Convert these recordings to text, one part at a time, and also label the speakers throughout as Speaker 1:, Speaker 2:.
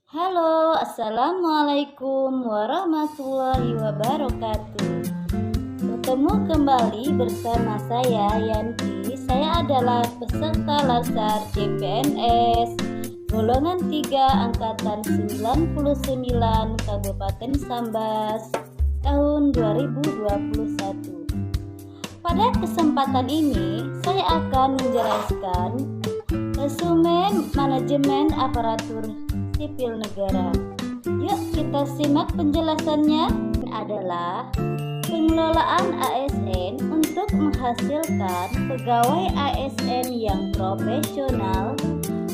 Speaker 1: Halo, assalamualaikum warahmatullahi wabarakatuh. Bertemu kembali bersama saya Yanti. Saya adalah peserta Latsar CPNS golongan 3 angkatan 99 Kabupaten Sambas tahun 2021. Pada kesempatan ini saya akan menjelaskan resume manajemen aparatur sipil negara. Yuk kita simak penjelasannya. Adalah pengelolaan ASN untuk menghasilkan pegawai ASN yang profesional,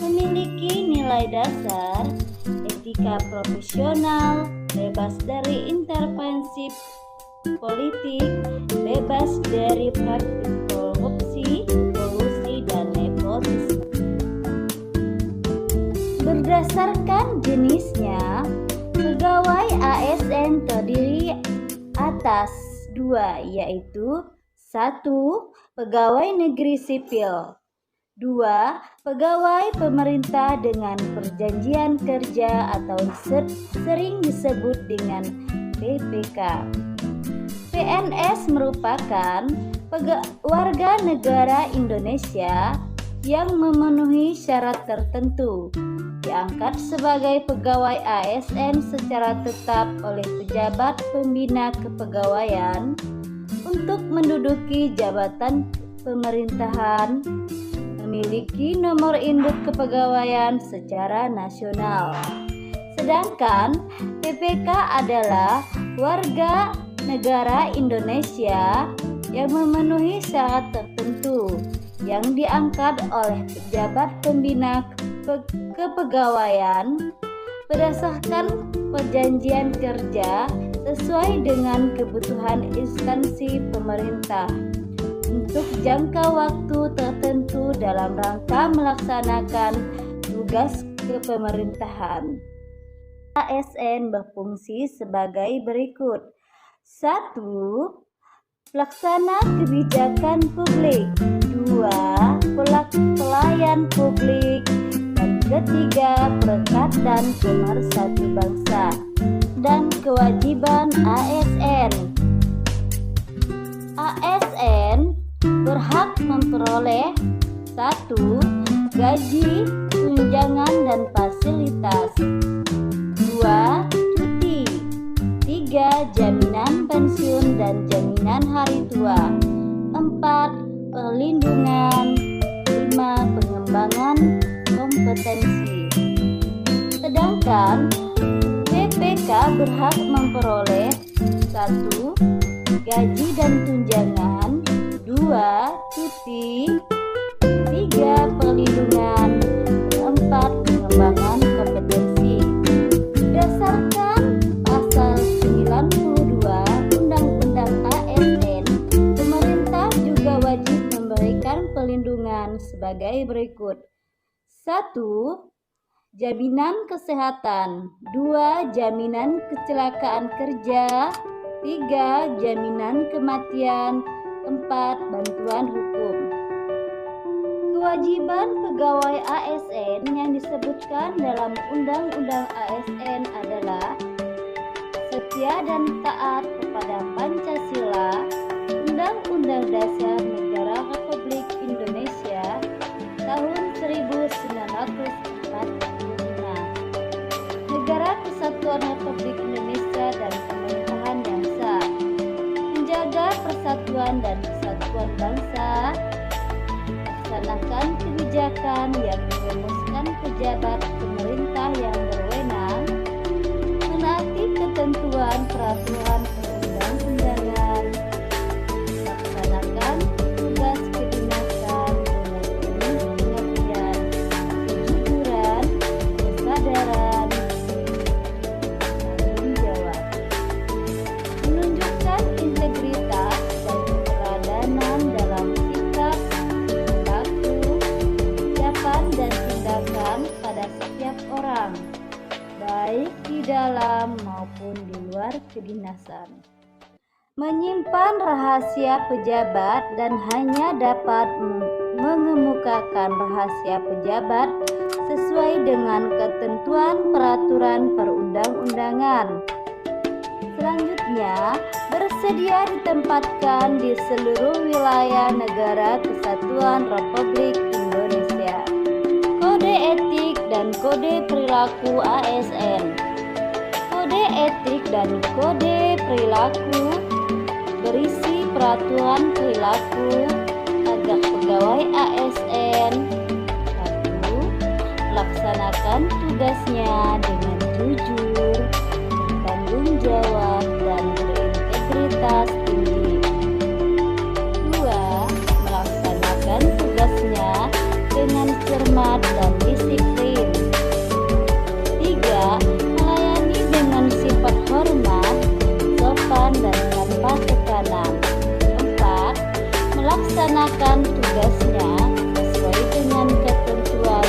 Speaker 1: memiliki nilai dasar, etika profesional, bebas dari intervensi politik, bebas dari praktik korupsi, kolusi, dan nepotisme. Berdasarkan jenisnya, pegawai ASN terdiri atas dua, yaitu 1. Pegawai negeri sipil, 2. Pegawai pemerintah dengan perjanjian kerja atau sering disebut dengan PPK. PNS merupakan warga negara Indonesia yang memenuhi syarat tertentu, diangkat sebagai pegawai ASN secara tetap oleh pejabat pembina kepegawaian untuk menduduki jabatan pemerintahan, memiliki nomor induk kepegawaian secara nasional. Sedangkan PPK adalah warga negara Indonesia yang memenuhi syarat tertentu yang diangkat oleh pejabat pembina kepegawaian berdasarkan perjanjian kerja sesuai dengan kebutuhan instansi pemerintah untuk jangka waktu tertentu dalam rangka melaksanakan tugas kepemerintahan. ASN berfungsi sebagai berikut. 1. Pelaksana kebijakan publik. 2. Pelayan publik. Dan 3. Perekat dan pemersatu bangsa. Dan kewajiban ASN. ASN berhak memperoleh 1. Gaji, tunjangan dan fasilitas. 2. Cuti. 3. Jaminan pensiun dan jaminan hari tua. 4. Perlindungan. 5. Pengembangan kompetensi. Sedangkan PPK berhak memperoleh 1. Gaji dan tunjangan. 2. Cuti. 3. Perlindungan. 4. Pengembangan kompetensi. Berdasarkan pasal 92 Undang-Undang ASN, pemerintah juga wajib memberikan perlindungan sebagai berikut. 1. Jaminan kesehatan. 2. Jaminan kecelakaan kerja. 3. Jaminan kematian. 4. Bantuan hukum. Kewajiban pegawai ASN yang disebutkan dalam Undang-Undang ASN adalah setia dan taat kepada Pancasila, Undang-Undang Dasar Negara Republik Indonesia tahun 1945, Negara Kesatuan Republik Indonesia dan pemerintahan yang sah, menjaga persatuan dan kesatuan bangsa, melaksanakan kebijakan yang dirumuskan pejabat pemerintah yang berwenang, menaati ketentuan peraturan perundang-undangan, melaksanakan tugas kedinasan dengan penuh pengabdian, kejujuran, kesadaran, tanggung jawab, menunjukkan integritas dan keteladanan dalam sikap, dan tindakan pada setiap orang, baik di dalam maupun di luar kedinasan. Menyimpan rahasia pejabat dan hanya dapat mengemukakan rahasia pejabat sesuai dengan ketentuan peraturan perundang-undangan. Selanjutnya, bersedia ditempatkan di seluruh wilayah negara kesatuan Republik Indonesia. Kode etik dan kode perilaku ASN. Kode etik dan kode perilaku berisi peraturan perilaku agar pegawai ASN 1. Melaksanakan tugasnya dengan jujur, bertanggung jawab, dan berintegritas tinggi. 2. Melaksanakan tugasnya dengan cermat dan disiplin. 3. Melayani dengan sifat hormat, sopan, dan tanpa tekanan. 4. Melaksanakan tugasnya sesuai dengan ketentuan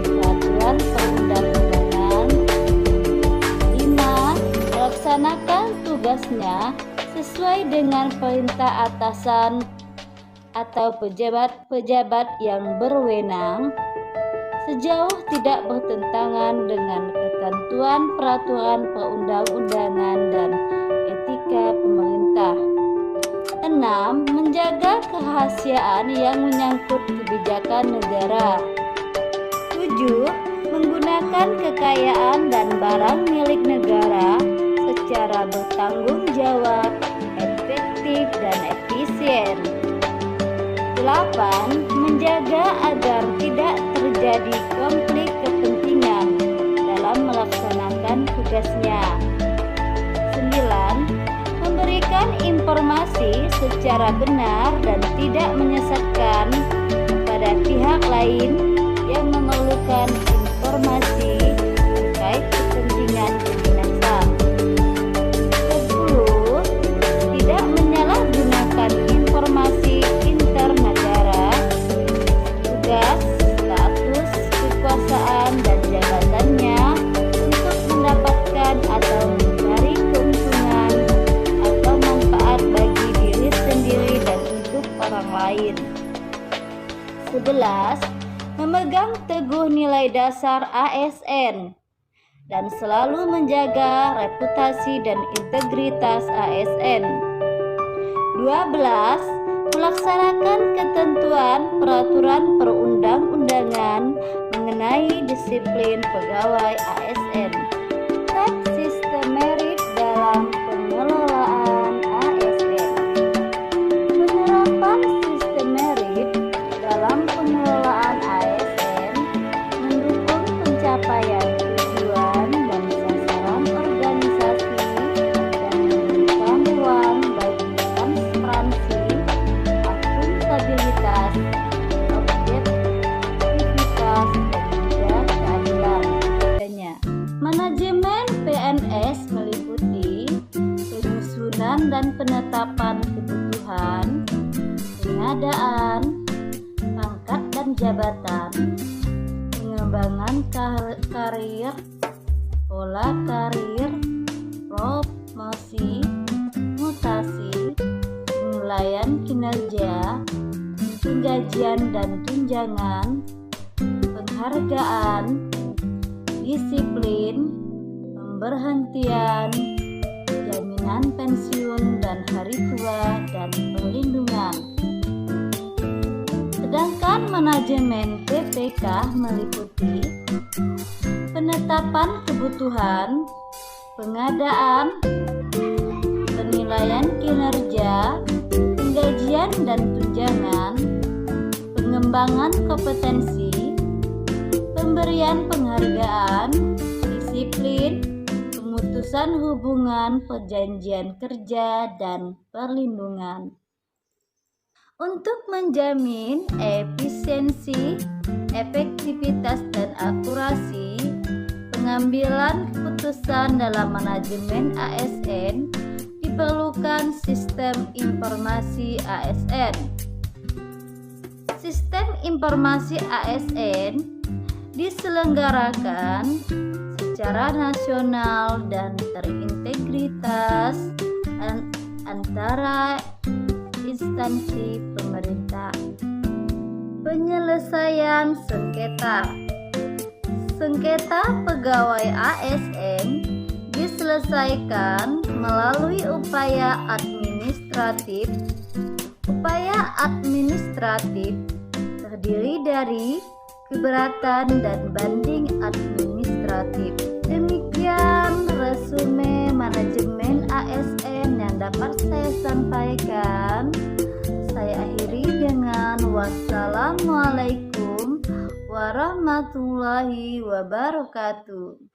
Speaker 1: peraturan perundang-undangan. 5. Melaksanakan tugasnya sesuai dengan perintah atasan atau pejabat-pejabat yang berwenang, sejauh tidak bertentangan dengan ketentuan peraturan perundang-undangan dan etika pemerintah. 6. Menjaga kerahasiaan yang menyangkut kebijakan negara. 7. Menggunakan kekayaan dan barang milik negara secara bertanggung jawab, efektif, dan efisien. 8. Menjaga agar tidak terjadi konflik kepentingan dalam melaksanakan tugasnya. 9. Memberikan informasi secara benar dan tidak menyesatkan kepada pihak lain yang memerlukan informasi terkait kepentingan kedinasan. 10. Tidak menyalahgunakan informasi internegara, tugas, status, kekuasaan, dan jabatannya untuk mendapatkan atau mencari keuntungan atau manfaat bagi diri sendiri dan untuk orang lain. 11. Memegang teguh nilai dasar ASN dan selalu menjaga reputasi dan integritas ASN. 12. Melaksanakan ketentuan peraturan perundang-undangan mengenai disiplin pegawai ASN. Tap sistem merit dalam pengelolaan ASN. Penerapan sistem merit dalam pengelolaan ASN mendukung pencapaian tujuan dan sasaran organisasi dan memberikan ruang bagi transparansi, akuntabilitas, objektivitas, dan juga keadilan. Manajemen PNS meliputi penyusunan dan penetapan kebutuhan, pengadaan, pangkat dan jabatan, pengembangan karir, pola karir, promosi, mutasi, penilaian kinerja, penggajian dan tunjangan, penghargaan, disiplin, pemberhentian, jaminan pensiun dan hari tua, dan perlindungan. Sedangkan manajemen PPK meliputi penetapan kebutuhan, pengadaan, penilaian kinerja, penggajian dan tunjangan, pengembangan kompetensi, pemberian penghargaan, disiplin, pemutusan hubungan perjanjian kerja, dan perlindungan. Untuk menjamin efisiensi, efektivitas, dan akurasi pengambilan keputusan dalam manajemen ASN, diperlukan sistem informasi ASN. Sistem informasi ASN diselenggarakan secara nasional dan terintegritas antara instansi pemerintah. Penyelesaian sengketa. Sengketa pegawai ASN diselesaikan melalui upaya administratif. Upaya administratif terdiri dari keberatan dan banding administratif. Demikian resume manajemen ASN yang dapat saya sampaikan. Saya akhiri dengan wassalamualaikum warahmatullahi wabarakatuh.